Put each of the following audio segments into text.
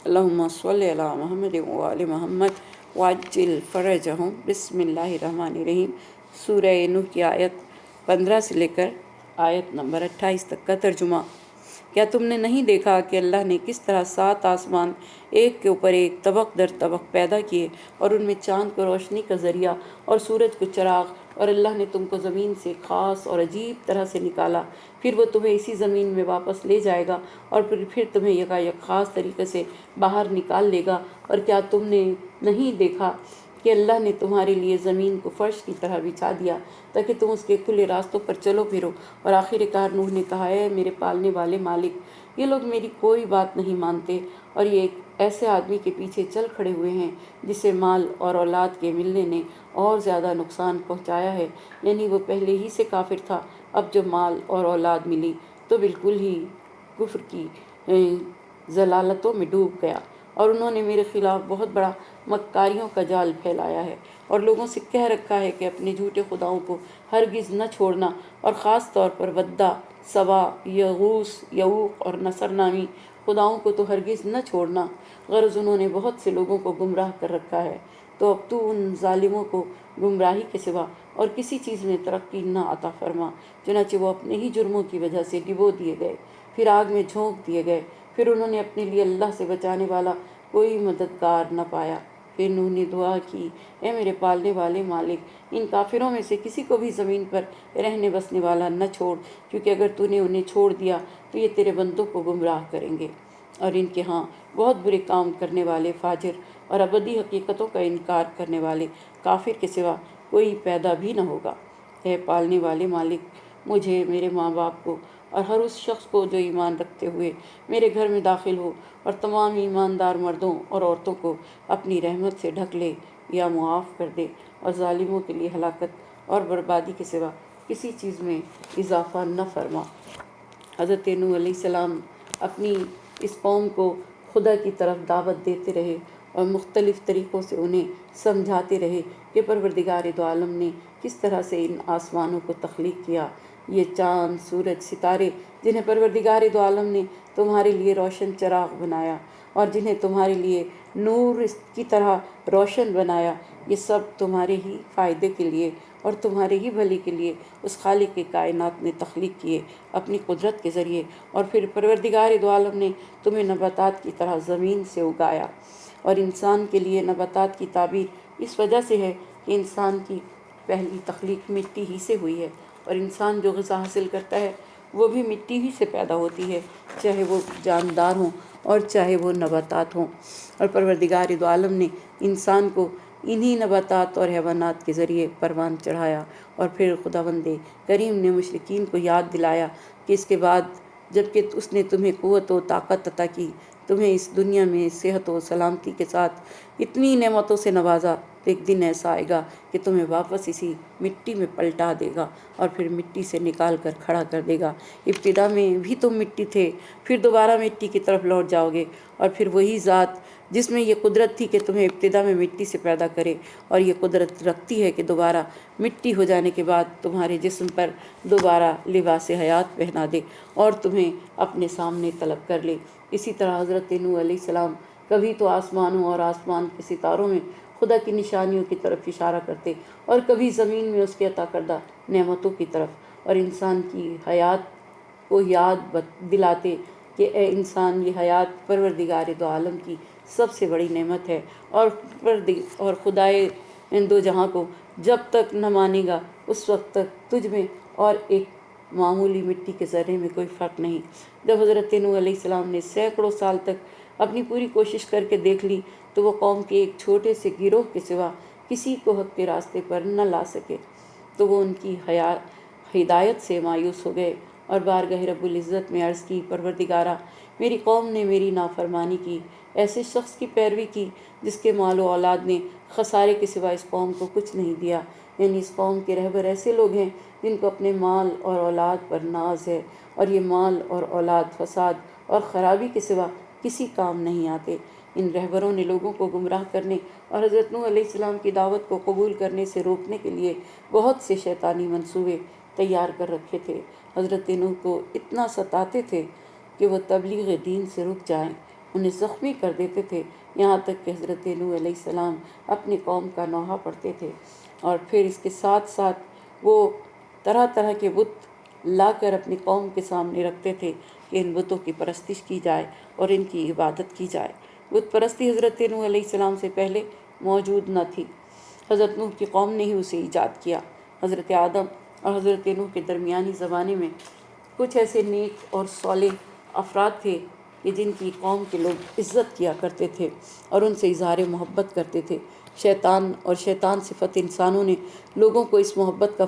اللہم صلی علی محمد و آل محمد وعجل فرجہم۔ بسم اللہ الرحمن الرحیم۔ سورہ نوح کی آیت 15 سے لے کر آیت نمبر 28 تک کا ترجمہ۔ کیا تم نے نہیں دیکھا کہ اللہ نے کس طرح 7 آسمان ایک کے اوپر ایک طبق در طبق پیدا کیے، اور ان میں چاند کو روشنی کا ذریعہ اور سورج کو چراغ، اور اللہ نے تم کو زمین سے خاص اور عجیب طرح سے نکالا، پھر وہ تمہیں اسی زمین میں واپس لے جائے گا، اور پھر تمہیں یکایک خاص طریقے سے باہر نکال لے گا۔ اور کیا تم نے نہیں دیکھا کہ اللہ نے تمہارے لیے زمین کو فرش کی طرح بچھا دیا تاکہ تم اس کے کھلے راستوں پر چلو پھرو۔ اور آخر کار نوح نے کہا، اے میرے پالنے والے مالک، یہ لوگ میری کوئی بات نہیں مانتے، اور یہ ایک ایسے آدمی کے پیچھے چل کھڑے ہوئے ہیں جسے مال اور اولاد کے ملنے نے اور زیادہ نقصان پہنچایا ہے، یعنی وہ پہلے ہی سے کافر تھا، اب جب مال اور اولاد ملی تو بالکل ہی کفر کی ضلالتوں میں ڈوب گیا، اور انہوں نے میرے خلاف بہت بڑا مکاریوں کا جال پھیلایا ہے، اور لوگوں سے کہہ رکھا ہے کہ اپنے جھوٹے خداؤں کو ہرگز نہ چھوڑنا، اور خاص طور پر ودہ، سوا، یغوث، یعوق اور نصر نامی خداؤں کو تو ہرگز نہ چھوڑنا۔ غرض انہوں نے بہت سے لوگوں کو گمراہ کر رکھا ہے، تو اب تو ان ظالموں کو گمراہی کے سوا اور کسی چیز میں ترقی نہ عطا فرما۔ چنانچہ وہ اپنے ہی جرموں کی وجہ سے ڈبو دیے گئے، پھر آگ میں جھونک دیے گئے، پھر انہوں نے اپنے لیے اللہ سے بچانے والا کوئی مددگار نہ پایا۔ پھر نوح نے دعا کی، اے میرے پالنے والے مالک، ان کافروں میں سے کسی کو بھی زمین پر رہنے بسنے والا نہ چھوڑ، کیونکہ اگر تو نے انہیں چھوڑ دیا تو یہ تیرے بندوں کو گمراہ کریں گے، اور ان کے ہاں بہت برے کام کرنے والے فاجر اور ابدی حقیقتوں کا انکار کرنے والے کافر کے سوا کوئی پیدا بھی نہ ہوگا۔ اے پالنے والے مالک، مجھے، میرے ماں باپ کو اور ہر اس شخص کو جو ایمان رکھتے ہوئے میرے گھر میں داخل ہو، اور تمام ایماندار مردوں اور عورتوں کو اپنی رحمت سے ڈھک لے یا معاف کر دے، اور ظالموں کے لیے ہلاکت اور بربادی کے سوا کسی چیز میں اضافہ نہ فرما۔ حضرت نوح علیہ السلام اپنی اس قوم کو خدا کی طرف دعوت دیتے رہے، اور مختلف طریقوں سے انہیں سمجھاتے رہے کہ پروردگار دو عالم نے کس طرح سے ان آسمانوں کو تخلیق کیا، یہ چاند، سورج، ستارے جنہیں پروردگار دو عالم نے تمہارے لیے روشن چراغ بنایا، اور جنہیں تمہارے لیے نور کی طرح روشن بنایا، یہ سب تمہارے ہی فائدے کے لیے اور تمہارے ہی بھلے کے لیے اس خالق کے کائنات نے تخلیق کیے اپنی قدرت کے ذریعے۔ اور پھر پروردگار دو عالم نے تمہیں نباتات کی طرح زمین سے اگایا، اور انسان کے لیے نباتات کی تعبیر اس وجہ سے ہے کہ انسان کی پہلی تخلیق مٹی ہی سے ہوئی ہے، اور انسان جو غذا حاصل کرتا ہے وہ بھی مٹی ہی سے پیدا ہوتی ہے، چاہے وہ جاندار ہوں اور چاہے وہ نباتات ہوں۔ اور پروردگار دو عالم نے انسان کو انہی نباتات اور حیوانات کے ذریعے پروان چڑھایا، اور پھر خداوند کریم نے مشرکین کو یاد دلایا کہ اس کے بعد جب کہ اس نے تمہیں قوت و طاقت عطا کی، تمہیں اس دنیا میں صحت و سلامتی کے ساتھ اتنی نعمتوں سے نوازا، تو ایک دن ایسا آئے گا کہ تمہیں واپس اسی مٹی میں پلٹا دے گا، اور پھر مٹی سے نکال کر کھڑا کر دے گا۔ ابتدا میں بھی تم مٹی تھے، پھر دوبارہ مٹی کی طرف لوٹ جاؤ گے، اور پھر وہی ذات جس میں یہ قدرت تھی کہ تمہیں ابتدا میں مٹی سے پیدا کرے، اور یہ قدرت رکھتی ہے کہ دوبارہ مٹی ہو جانے کے بعد تمہارے جسم پر دوبارہ لباس حیات پہنا دے اور تمہیں اپنے سامنے طلب کر لے۔ اسی طرح حضرت نوح علیہ السلام کبھی تو آسمانوں اور آسمان کے ستاروں میں خدا کی نشانیوں کی طرف اشارہ کرتے، اور کبھی زمین میں اس کے عطا کردہ نعمتوں کی طرف، اور انسان کی حیات کو یاد دلاتے کہ اے انسان، یہ حیات پروردگار دو عالم کی سب سے بڑی نعمت ہے، اور خدائے دو جہاں کو جب تک نہ مانے گا اس وقت تک تجھ میں اور ایک معمولی مٹی کے ذرے میں کوئی فرق نہیں۔ جب حضرت نوح علیہ السلام نے سینکڑوں سال تک اپنی پوری کوشش کر کے دیکھ لی تو وہ قوم کے ایک چھوٹے سے گروہ کے سوا کسی کو حق کے راستے پر نہ لا سکے، تو وہ ان کی ہدایت سے مایوس ہو گئے، اور بارگاہ رب العزت میں عرض کی، پروردگارا، میری قوم نے میری نافرمانی کی، ایسے شخص کی پیروی کی جس کے مال و اولاد نے خسارے کے سوا اس قوم کو کچھ نہیں دیا، یعنی اس قوم کے رہبر ایسے لوگ ہیں جن کو اپنے مال اور اولاد پر ناز ہے، اور یہ مال اور اولاد فساد اور خرابی کے سوا کسی کام نہیں آتے۔ ان رہبروں نے لوگوں کو گمراہ کرنے اور حضرت نوح علیہ السلام کی دعوت کو قبول کرنے سے روکنے کے لیے بہت سے شیطانی منصوبے تیار کر رکھے تھے۔ حضرت نوح کو اتنا ستاتے تھے کہ وہ تبلیغ دین سے رک جائیں، انہیں زخمی کر دیتے تھے، یہاں تک کہ حضرت نوح علیہ السلام اپنی قوم کا نوحہ پڑھتے تھے۔ اور پھر اس کے ساتھ ساتھ وہ طرح طرح کے بت لا کر اپنی قوم کے سامنے رکھتے تھے کہ ان بتوں کی پرستش کی جائے اور ان کی عبادت کی جائے۔ بت پرستی حضرت نوح علیہ السلام سے پہلے موجود نہ تھی، حضرت نوح کی قوم نے ہی اسے ایجاد کیا۔ حضرت آدم اور حضرت نوح کے درمیانی زمانے میں کچھ ایسے نیک اور صالح افراد تھے کہ جن کی قوم کے لوگ عزت کیا کرتے تھے اور ان سے اظہار محبت کرتے تھے۔ شیطان اور شیطان صفت انسانوں نے لوگوں کی اس محبت کا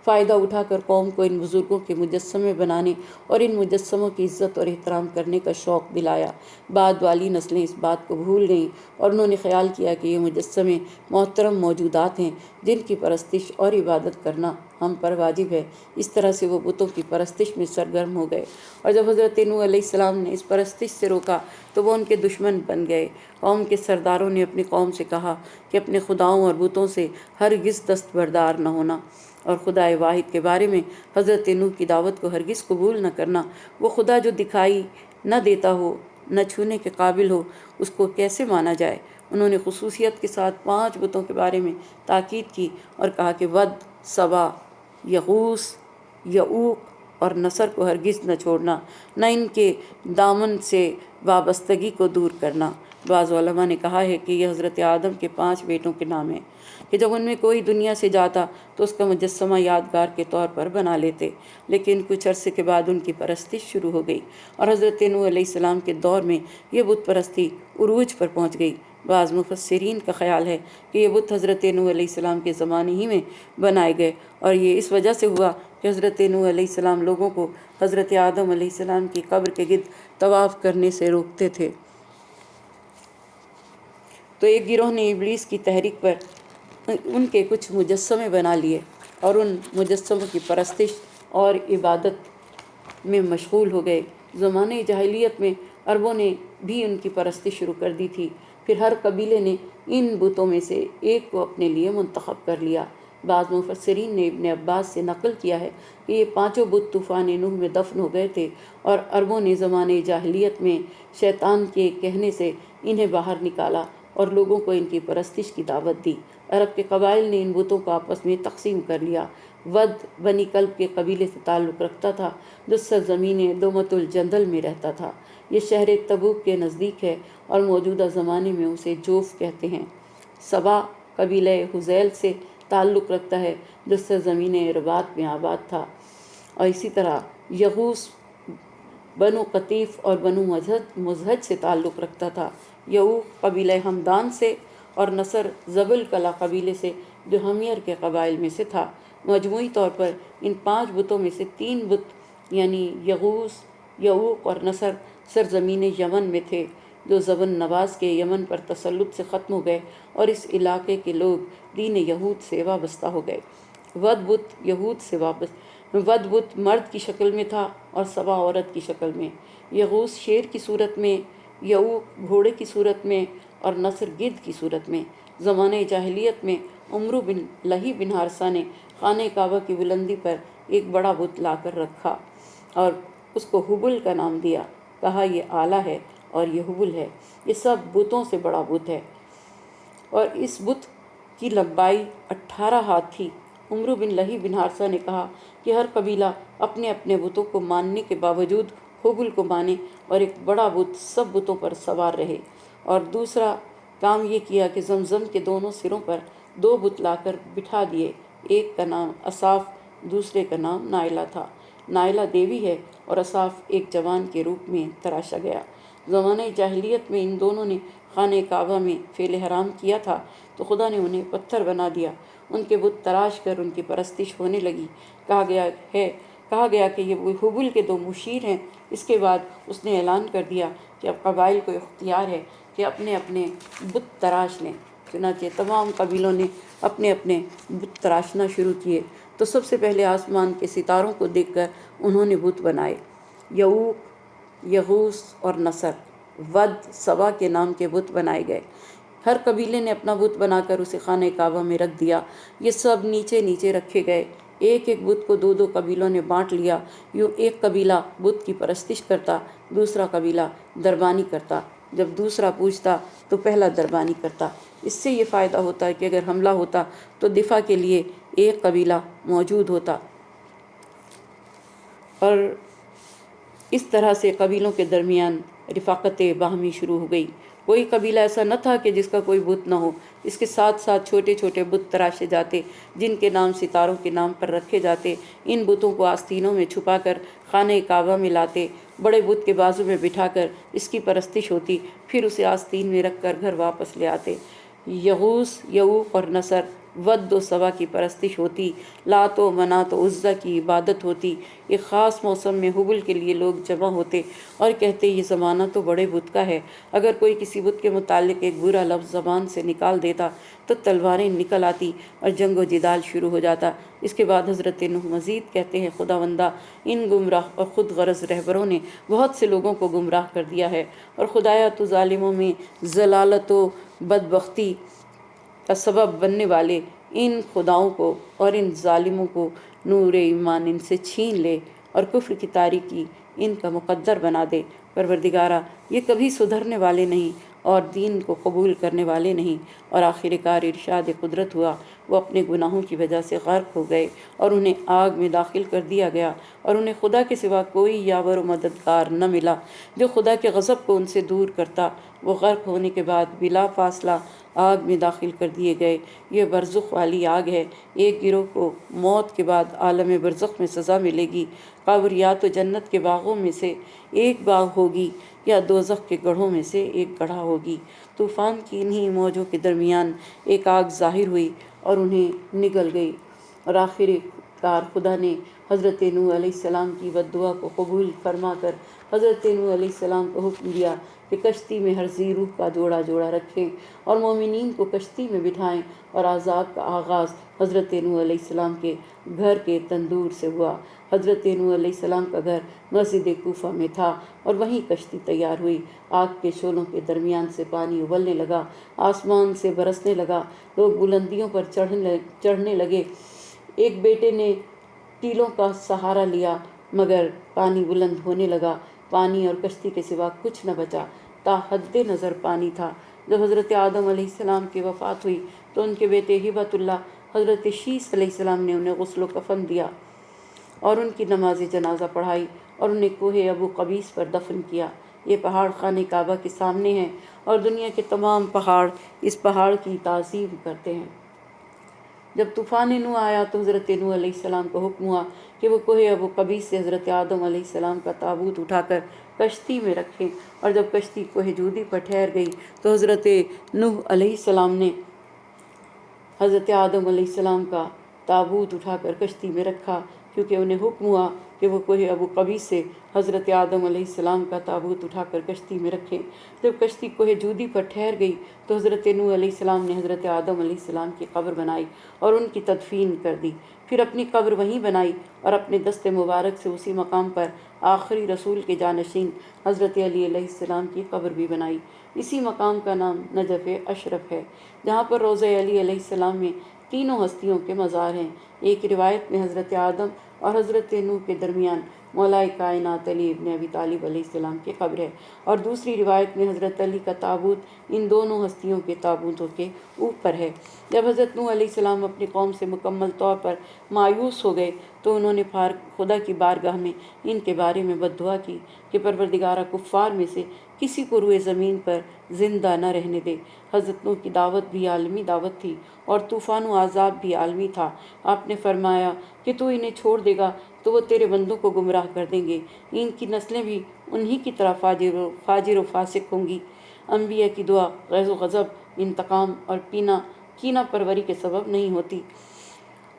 فائدہ اٹھا کر قوم کو ان بزرگوں کے مجسمے بنانے اور ان مجسموں کی عزت اور احترام کرنے کا شوق دلایا۔ بعد والی نسلیں اس بات کو بھول گئیں اور انہوں نے خیال کیا کہ یہ مجسمے محترم موجودات ہیں جن کی پرستش اور عبادت کرنا ہم پر واجب ہے۔ اس طرح سے وہ بتوں کی پرستش میں سرگرم ہو گئے، اور جب حضرت نوح علیہ السلام نے اس پرستش سے روکا تو وہ ان کے دشمن بن گئے۔ قوم کے سرداروں نے اپنی قوم سے کہا کہ اپنے خداؤں اور بتوں سے ہرگز دستبردار نہ ہونا، اور خدا واحد کے بارے میں حضرت نوح کی دعوت کو ہرگز قبول نہ کرنا۔ وہ خدا جو دکھائی نہ دیتا ہو، نہ چھونے کے قابل ہو، اس کو کیسے مانا جائے؟ انہوں نے خصوصیت کے ساتھ 5 بتوں کے بارے میں تاکید کی اور کہا کہ ود، سبا، یغوث، یعوق اور نصر کو ہرگز نہ چھوڑنا، نہ ان کے دامن سے وابستگی کو دور کرنا۔ بعض علماء نے کہا ہے کہ یہ حضرت آدم کے 5 بیٹوں کے نام ہیں کہ جب ان میں کوئی دنیا سے جاتا تو اس کا مجسمہ یادگار کے طور پر بنا لیتے، لیکن کچھ عرصے کے بعد ان کی پرستش شروع ہو گئی اور حضرت نوح علیہ السلام کے دور میں یہ بت پرستی عروج پر پہنچ گئی۔ بعض مفسرین کا خیال ہے کہ یہ بت حضرت نوح علیہ السلام کے زمانے ہی میں بنائے گئے، اور یہ اس وجہ سے ہوا کہ حضرت نوح علیہ السلام لوگوں کو حضرت آدم علیہ السلام کی قبر کے گرد طواف کرنے سے روکتے تھے۔ تو ایک گروہ نے ابلیس کی تحریک پر ان کے کچھ مجسمے بنا لیے اور ان مجسموں کی پرستش اور عبادت میں مشغول ہو گئے۔ زمانے جاہلیت میں عربوں نے بھی ان کی پرستش شروع کر دی تھی۔ پھر ہر قبیلے نے ان بتوں میں سے ایک کو اپنے لیے منتخب کر لیا۔ بعض مفسرین نے ابن عباس سے نقل کیا ہے کہ یہ 5 بت طوفان نوح میں دفن ہو گئے تھے، اور عربوں نے زمانے جاہلیت میں شیطان کے کہنے سے انہیں باہر نکالا اور لوگوں کو ان کی پرستش کی دعوت دی۔ عرب کے قبائل نے ان بتوں کو آپس میں تقسیم کر لیا۔ ود بنی کلب کے قبیلے سے تعلق رکھتا تھا جو سرزمین دومت الجندل میں رہتا تھا۔ یہ شہر تبوک کے نزدیک ہے اور موجودہ زمانے میں اسے جوف کہتے ہیں۔ سبا قبیلہ حذیل سے تعلق رکھتا ہے جو سرزمین رباط میں آباد تھا، اور اسی طرح یغوث بنو قطیف اور بنو مزہج سے تعلق رکھتا تھا۔ یعوق قبیلہ ہمدان سے، اور نصر زبل کلا قبیلے سے جو ہمیر کے قبائل میں سے تھا۔ مجموعی طور پر ان 5 بتوں میں سے 3 بت یعنی یغوث، یعوق اور نصر سرزمین یمن میں تھے جو زبن نواز کے یمن پر تسلط سے ختم ہو گئے اور اس علاقے کے لوگ دین یہود سے وابستہ ہو گئے۔ ود بت مرد کی شکل میں تھا اور سبا عورت کی شکل میں، یغوث شیر کی صورت میں، یعوق گھوڑے کی صورت میں اور نصر گدھ کی صورت میں۔ زمانہ جاہلیت میں عمرو بن لہی بن حارثہ نے خانہ کعبہ کی بلندی پر ایک بڑا بت لا کر رکھا اور اس کو حبل کا نام دیا، کہا یہ اعلیٰ ہے اور یہ حبل ہے، یہ سب بتوں سے بڑا بت ہے، اور اس بت کی لمبائی 18 ہاتھ تھی۔ عمرو بن لہی بن حارثہ نے کہا کہ ہر قبیلہ اپنے اپنے بتوں کو ماننے کے باوجود حبل کو مانے اور ایک بڑا بت سب بتوں پر سوار رہے، اور دوسرا کام یہ کیا کہ زمزم کے دونوں سروں پر 2 بت لا کر بٹھا دیے، ایک کا نام اصاف، دوسرے کا نام نائلہ تھا۔ نائلہ دیوی ہے اور اصاف ایک جوان کے روپ میں تراشا گیا۔ زمانہ جاہلیت میں ان دونوں نے خانہ کعبہ میں فعل حرام کیا تھا تو خدا نے انہیں پتھر بنا دیا، ان کے بت تراش کر ان کی پرستش ہونے لگی۔ کہا گیا کہ یہ حبل کے 2 مشیر ہیں۔ اس کے بعد اس نے اعلان کر دیا کہ اب قبائل کو اختیار ہے کہ اپنے اپنے بت تراش لیں۔ چنانچہ تمام قبیلوں نے اپنے اپنے بت تراشنا شروع کیے۔ تو سب سے پہلے آسمان کے ستاروں کو دیکھ کر انہوں نے بت بنائے۔ یعوق، یغوث اور نصر، ود، سبا کے نام کے بت بنائے گئے۔ ہر قبیلے نے اپنا بت بنا کر اسے خانہ کعبہ میں رکھ دیا۔ یہ سب نیچے نیچے رکھے گئے، ایک ایک بت کو دو دو قبیلوں نے بانٹ لیا۔ یوں ایک قبیلہ بت کی پرستش کرتا، دوسرا قبیلہ دربانی کرتا، جب دوسرا پوچھتا تو پہلا دربانی کرتا۔ اس سے یہ فائدہ ہوتا ہے کہ اگر حملہ ہوتا تو دفاع کے لیے ایک قبیلہ موجود ہوتا، اور اس طرح سے قبیلوں کے درمیان رفاقت باہمی شروع ہو گئی۔ کوئی قبیلہ ایسا نہ تھا کہ جس کا کوئی بت نہ ہو۔ اس کے ساتھ ساتھ چھوٹے چھوٹے بت تراشے جاتے جن کے نام ستاروں کے نام پر رکھے جاتے۔ ان بتوں کو آستینوں میں چھپا کر خانہ کعبہ میں لاتے، بڑے بت کے بازو میں بٹھا کر اس کی پرستش ہوتی، پھر اسے آستین میں رکھ کر گھر واپس لے آتے۔ یغوث، یعوق اور نصر، ود و سوا کی پرستش ہوتی، لات و منات و عزا کی عبادت ہوتی۔ ایک خاص موسم میں حبل کے لیے لوگ جمع ہوتے اور کہتے یہ زمانہ تو بڑے بت کا ہے۔ اگر کوئی کسی بت کے متعلق ایک برا لفظ زبان سے نکال دیتا تو تلواریں نکل آتی اور جنگ و جدال شروع ہو جاتا۔ اس کے بعد حضرت نوح مزید کہتے ہیں خداوندہ، ان گمراہ اور خود غرض رہبروں نے بہت سے لوگوں کو گمراہ کر دیا ہے، اور خدایا تو ظالموں میں ضلالت و بدبختی کا سبب بننے والے ان خداؤں کو اور ان ظالموں کو نور ایمان ان سے چھین لے اور کفر کی تاریکی ان کا مقدر بنا دے۔ پروردگارہ، یہ کبھی سدھرنے والے نہیں اور دین کو قبول کرنے والے نہیں۔ اور آخر کار ارشاد قدرت ہوا، وہ اپنے گناہوں کی وجہ سے غرق ہو گئے اور انہیں آگ میں داخل کر دیا گیا، اور انہیں خدا کے سوا کوئی یاور و مددگار نہ ملا جو خدا کے غضب کو ان سے دور کرتا۔ وہ غرق ہونے کے بعد بلا فاصلہ آگ میں داخل کر دیے گئے۔ یہ برزخ والی آگ ہے۔ ایک گروہ کو موت کے بعد عالم برزخ میں سزا ملے گی۔ قبر یا تو جنت کے باغوں میں سے ایک باغ ہوگی یا دوزخ کے گڑھوں میں سے ایک گڑھا ہوگی۔ طوفان کی انہی موجوں کے درمیان ایک آگ ظاہر ہوئی اور انہیں نگل گئی، اور آخر کار خدا نے حضرت نوح علیہ السلام کی بد دعا کو قبول فرما کر حضرت نوح علیہ السلام کو حکم دیا کہ کشتی میں ہر ذی روح کا جوڑا جوڑا رکھیں اور مومنین کو کشتی میں بٹھائیں، اور عذاب کا آغاز حضرت نوح علیہ السلام کے گھر کے تندور سے ہوا۔ حضرت نوح علیہ السلام کا گھر مسجد کوفہ میں تھا اور وہیں کشتی تیار ہوئی۔ آگ کے شعلوں کے درمیان سے پانی ابلنے لگا، آسمان سے برسنے لگا، لوگ بلندیوں پر چڑھنے لگے۔ ایک بیٹے نے ٹیلوں کا سہارا لیا مگر پانی بلند ہونے لگا، پانی اور کشتی کے سوا کچھ نہ بچا، تا حد نظر پانی تھا۔ جب حضرت آدم علیہ السلام کی وفات ہوئی تو ان کے بیٹے ہبۃ اللہ حضرت شیث علیہ السلام نے انہیں غسل و کفن دیا اور ان کی نماز جنازہ پڑھائی اور انہیں کوہ ابو قبیس پر دفن کیا۔ یہ پہاڑ خانہ کعبہ کے سامنے ہے اور دنیا کے تمام پہاڑ اس پہاڑ کی تعظیم کرتے ہیں۔ جب طوفان نوح آیا تو حضرت نوح علیہ السلام کو حکم ہوا کہ وہ کوہ ابو قبیس سے حضرت آدم علیہ السلام کا تابوت اٹھا کر کشتی میں رکھیں، اور جب کشتی کوہ جودی پر ٹھہر گئی تو حضرت نوح علیہ السلام نے حضرت آدم علیہ السلام کا تابوت اٹھا کر کشتی میں رکھا، کیونکہ انہیں حکم ہوا کہ وہ کوہ ابو قبیس سے حضرت آدم علیہ السلام کا تابوت اٹھا کر کشتی میں رکھیں۔ جب کشتی کوہ جودی پر ٹھہر گئی تو حضرت نوح علیہ السلام نے حضرت آدم علیہ السلام کی قبر بنائی اور ان کی تدفین کر دی، پھر اپنی قبر وہیں بنائی اور اپنے دست مبارک سے اسی مقام پر آخری رسول کے جانشین حضرت علی علیہ السلام کی قبر بھی بنائی۔ اسی مقام کا نام نجف اشرف ہے، جہاں پر روضہ علی علیہ السلام میں تینوں ہستیوں کے مزار ہیں۔ ایک روایت میں حضرت آدم اور حضرت نوح کے درمیان مولا کائنات علی ابن ابی طالب علیہ السلام کی قبر ہے، اور دوسری روایت میں حضرت علی کا تابوت ان دونوں ہستیوں کے تابوتوں کے اوپر ہے۔ جب حضرت نوح علیہ السلام اپنی قوم سے مکمل طور پر مایوس ہو گئے تو انہوں نے خدا کی بارگاہ میں ان کے بارے میں بد دعا کی کہ پروردگارہ، کفار میں سے کسی کو روئے زمین پر زندہ نہ رہنے دے۔ حضرت نوح کی دعوت بھی عالمی دعوت تھی اور طوفان و عذاب بھی عالمی تھا۔ آپ نے فرمایا کہ تو انہیں چھوڑ دے گا تو وہ تیرے بندوں کو گمراہ کر دیں گے، ان کی نسلیں بھی انہی کی طرح فاجر و فاسق ہوں گی۔ انبیاء کی دعا غیظ و غضب، انتقام اور کینہ پروری کے سبب نہیں ہوتی،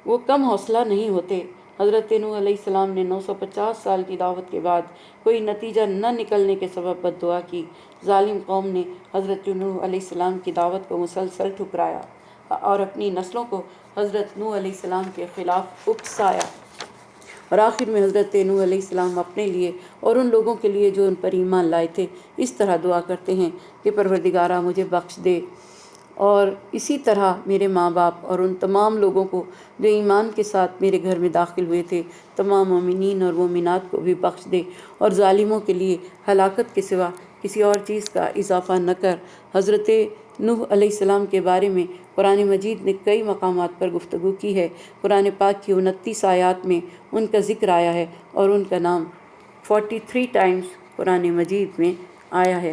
وہ کم حوصلہ نہیں ہوتے۔ حضرت نوح علیہ السلام نے 950 سال کی دعوت کے بعد کوئی نتیجہ نہ نکلنے کے سبب بد دعا کی۔ ظالم قوم نے حضرت نوح علیہ السلام کی دعوت کو مسلسل ٹھکرایا اور اپنی نسلوں کو حضرت نوح علیہ السلام کے خلاف اکسایا، اور آخر میں حضرت نوح علیہ السلام اپنے لیے اور ان لوگوں کے لیے جو ان پر ایمان لائے تھے اس طرح دعا کرتے ہیں کہ پروردگارہ، مجھے بخش دے اور اسی طرح میرے ماں باپ اور ان تمام لوگوں کو جو ایمان کے ساتھ میرے گھر میں داخل ہوئے تھے، تمام مومنین اور مومنات کو بھی بخش دے، اور ظالموں کے لیے ہلاکت کے سوا کسی اور چیز کا اضافہ نہ کر۔ حضرت نوح علیہ السلام کے بارے میں قرآن مجید نے کئی مقامات پر گفتگو کی ہے۔ قرآن پاک کی 29 آیات میں ان کا ذکر آیا ہے، اور ان کا نام 43 ٹائمز قرآن مجید میں آیا ہے۔